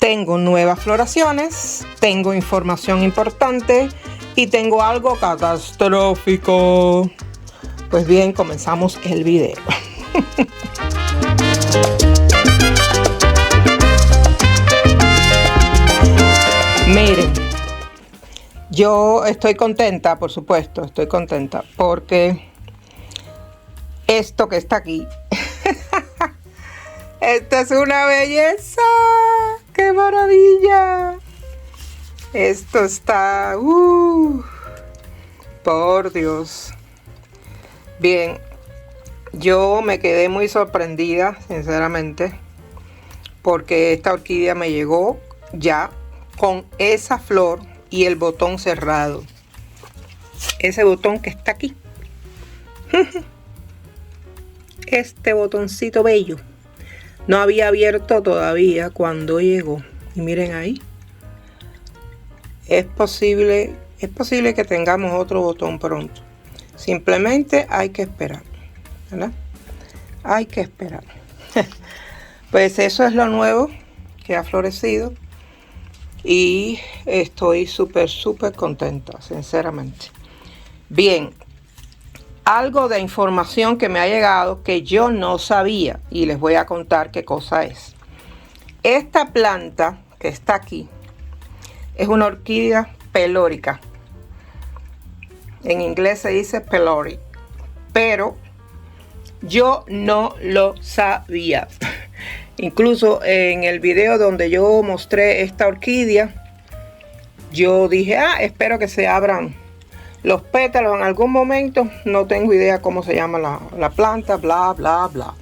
Tengo nuevas floraciones, tengo información importante y tengo algo catastrófico. Pues bien, comenzamos el video. Miren, yo estoy contenta, por supuesto, estoy contenta porque esto que está aquí, esto es una belleza, qué maravilla. Esto está, por Dios. Bien, yo me quedé muy sorprendida, sinceramente, porque esta orquídea me llegó ya con esa flor y el botón cerrado. Ese botón que está aquí. Este botoncito bello. No había abierto todavía cuando llegó. Y miren ahí. Es posible que tengamos otro botón pronto. Simplemente hay que esperar, ¿verdad? Hay que esperar. Pues eso es lo nuevo que ha florecido. Y estoy súper contenta, sinceramente. Bien, algo de información que me ha llegado que yo no sabía y les voy a contar qué cosa es. Esta planta que está aquí es una orquídea pelórica. En inglés se dice peloric, pero yo no lo sabía. Incluso en el video donde yo mostré esta orquídea, yo dije, espero que se abran los pétalos en algún momento. No tengo idea cómo se llama la planta, bla, bla, bla.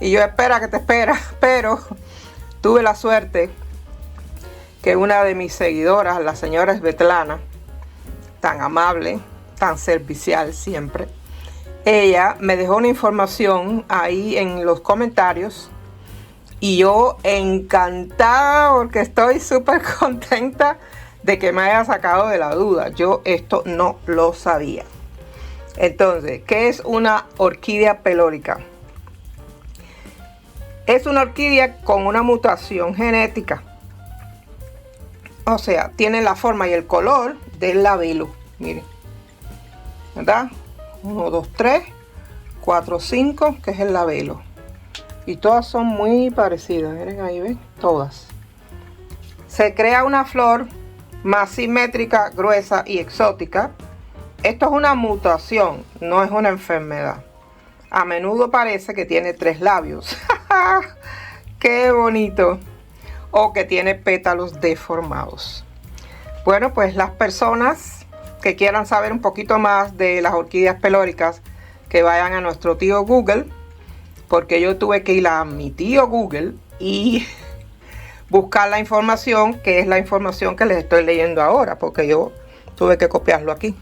Y yo espera que te espera, pero tuve la suerte que una de mis seguidoras, la señora Svetlana, tan amable, tan servicial siempre, ella me dejó una información ahí en los comentarios y yo encantada porque estoy súper contenta de que me haya sacado de la duda. Yo esto no lo sabía. Entonces, ¿qué es una orquídea pelórica? Es una orquídea con una mutación genética. O sea, tiene la forma y el color del labelo. Miren, ¿verdad? 1, 2, 3, 4, 5, que es el labelo. Y todas son muy parecidas. Miren ahí, ¿ven? Todas. Se crea una flor más simétrica, gruesa y exótica. Esto es una mutación, no es una enfermedad. A menudo parece que tiene 3 labios. ¡Qué bonito! O que tiene pétalos deformados. Bueno, pues las personas que quieran saber un poquito más de las orquídeas pelóricas, que vayan a nuestro tío Google, porque yo tuve que ir a mi tío Google y buscar la información, que es la información que les estoy leyendo ahora, porque yo tuve que copiarlo aquí.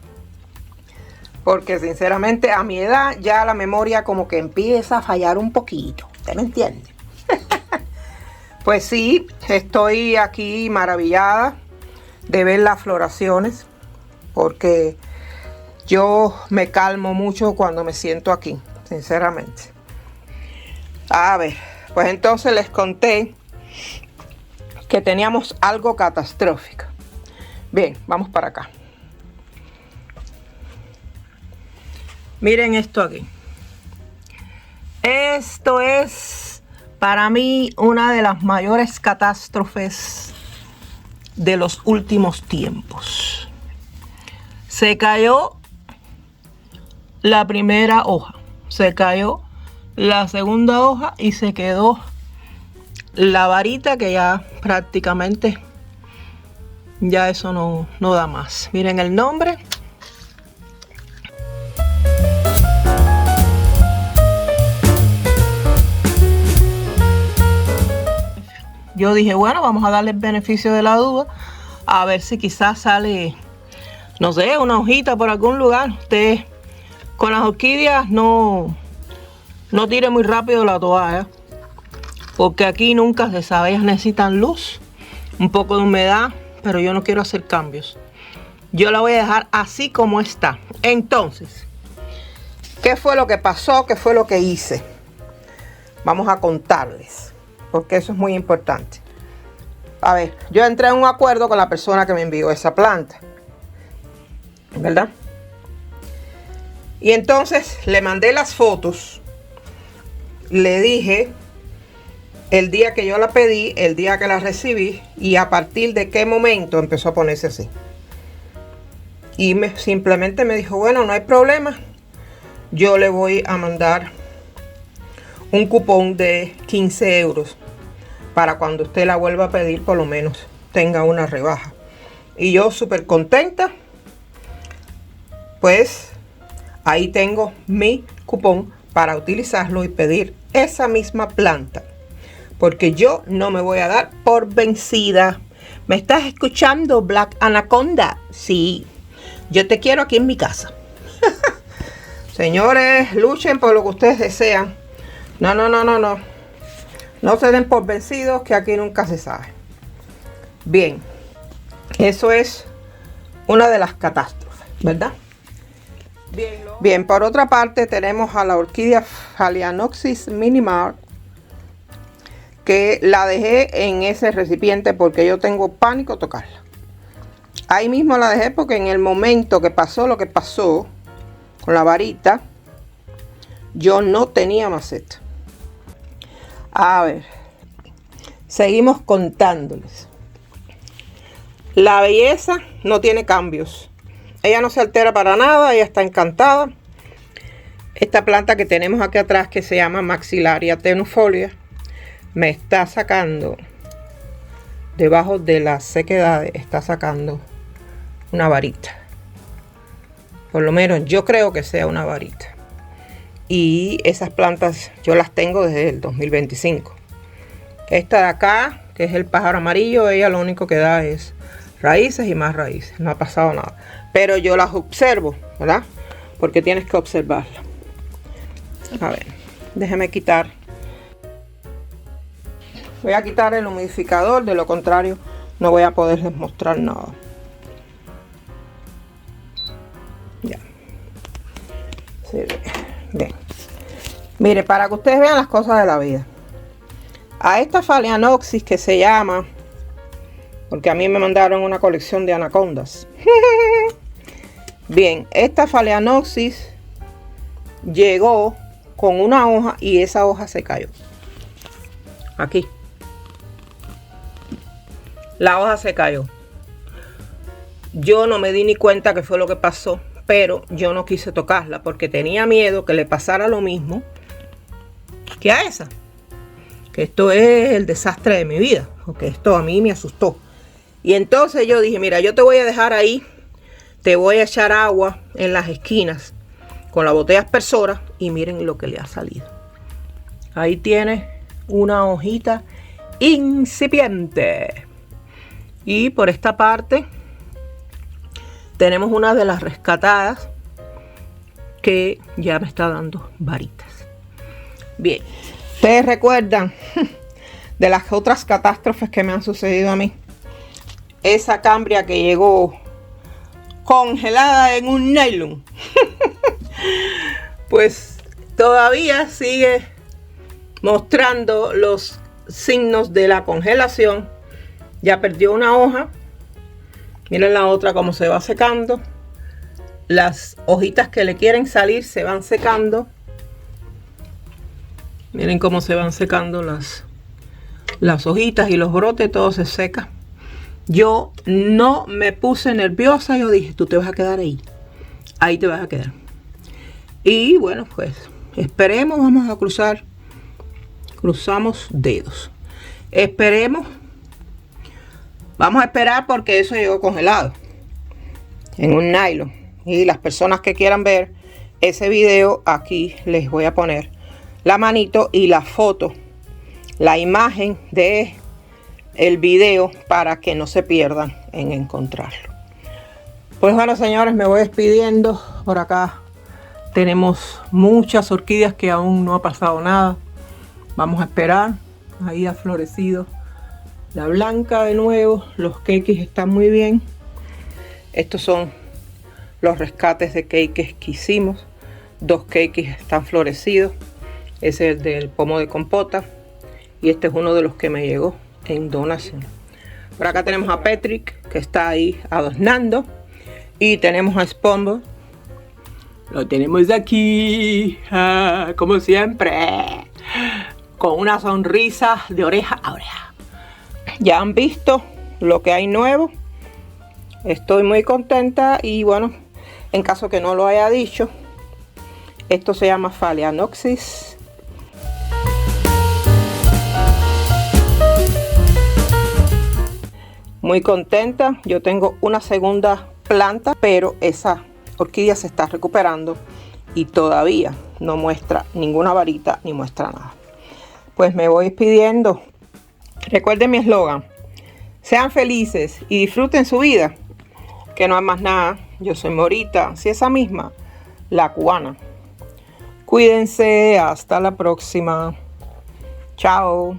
Porque sinceramente a mi edad ya la memoria como que empieza a fallar un poquito. ¿Usted me entiende? Pues sí, estoy aquí maravillada de ver las floraciones, porque yo me calmo mucho cuando me siento aquí, sinceramente. A ver, pues entonces les conté que teníamos algo catastrófico. Bien, vamos para acá. Miren esto aquí. Esto es para mí una de las mayores catástrofes de los últimos tiempos. Se cayó la primera hoja, se cayó la segunda hoja y se quedó la varita, que ya prácticamente ya eso no da más. Miren el nombre. Yo dije, bueno, vamos a darle el beneficio de la duda, a ver si quizás sale, no sé, una hojita por algún lugar. Usted con las orquídeas no tire muy rápido la toalla, porque aquí nunca se sabe, ellas necesitan luz, un poco de humedad, pero yo no quiero hacer cambios. Yo la voy a dejar así como está. Entonces, ¿qué fue lo que pasó? ¿Qué fue lo que hice? Vamos a contarles. porque eso es muy importante. A ver, yo entré en un acuerdo con la persona que me envió esa planta, ¿verdad? Y entonces le mandé las fotos, le dije el día que yo la pedí, el día que la recibí y a partir de qué momento empezó a ponerse así. Y simplemente me dijo, bueno, no hay problema, yo le voy a mandar un cupón de 15 euros para cuando usted la vuelva a pedir, por lo menos tenga una rebaja. Y yo súper contenta, pues ahí tengo mi cupón para utilizarlo y pedir esa misma planta, porque yo no me voy a dar por vencida. ¿Me estás escuchando, Black Anaconda? Sí, yo te quiero aquí en mi casa. Señores, luchen por lo que ustedes desean. No. No se den por vencidos, que aquí nunca se sabe. Bien, eso es una de las catástrofes, ¿verdad? Bien, por otra parte tenemos a la orquídea Phalaenopsis minimar, que la dejé en ese recipiente porque yo tengo pánico tocarla. Ahí mismo la dejé porque en el momento que pasó lo que pasó con la varita, yo no tenía maceta. A ver, seguimos contándoles. La belleza no tiene cambios. Ella no se altera para nada, ella está encantada. Esta planta que tenemos aquí atrás, que se llama Maxillaria tenuifolia, me está sacando, debajo de las sequedades, está sacando una varita. Por lo menos yo creo que sea una varita. Y esas plantas yo las tengo desde el 2025. Esta de acá, que es el pájaro amarillo, ella lo único que da es raíces y más raíces. No ha pasado nada. Pero yo las observo, ¿verdad? Porque tienes que observarla. A ver, déjeme quitar. Voy a quitar el humidificador, de lo contrario no voy a poderles mostrar nada. Ya. Sí, bien. Mire, para que ustedes vean las cosas de la vida. A esta Phalaenopsis, que se llama, porque a mí me mandaron una colección de anacondas. Bien, esta Phalaenopsis llegó con una hoja y esa hoja se cayó. Aquí. La hoja se cayó. Yo no me di ni cuenta qué fue lo que pasó, pero yo no quise tocarla porque tenía miedo que le pasara lo mismo que a esa. Que esto es el desastre de mi vida, porque esto a mí me asustó. Y entonces yo dije, mira, yo te voy a dejar ahí, te voy a echar agua en las esquinas con la botella aspersora y miren lo que le ha salido. Ahí tiene una hojita incipiente. Y por esta parte tenemos una de las rescatadas que ya me está dando varitas. Bien, ustedes recuerdan de las otras catástrofes que me han sucedido a mí. Esa cambria que llegó congelada en un nylon. Pues todavía sigue mostrando los signos de la congelación. Ya perdió una hoja. Miren la otra cómo se va secando. Las hojitas que le quieren salir se van secando. Miren cómo se van secando las hojitas y los brotes, todo se seca. Yo no me puse nerviosa, yo dije, tú te vas a quedar ahí. Ahí te vas a quedar. Y bueno, pues esperemos, vamos a cruzamos dedos. Esperemos. Vamos a esperar porque eso llegó congelado en un nylon. Y las personas que quieran ver ese video, aquí les voy a poner la manito y la foto, la imagen de el video para que no se pierdan en encontrarlo. Pues bueno, señores, me voy despidiendo. Por acá tenemos muchas orquídeas que aún no ha pasado nada. Vamos a esperar. Ahí ha florecido la blanca de nuevo. Los keikis están muy bien. Estos son los rescates de keikis que hicimos. 2 keikis están florecidos. Ese es el del pomo de compota. y este es uno de los que me llegó en donación. Por acá tenemos a Patrick, que está ahí adornando, y tenemos a Spombo. Lo tenemos aquí, como siempre, con una sonrisa de oreja a oreja. Ya han visto lo que hay nuevo. Estoy muy contenta y bueno, en caso que no lo haya dicho, esto se llama Phalaenopsis. Muy contenta. Yo tengo una segunda planta, pero esa orquídea se está recuperando y todavía no muestra ninguna varita ni muestra nada. Pues me voy despidiendo. Recuerden mi eslogan: sean felices y disfruten su vida, que no hay más nada. Yo soy Morita, si esa misma, la cubana. Cuídense, hasta la próxima. Chao.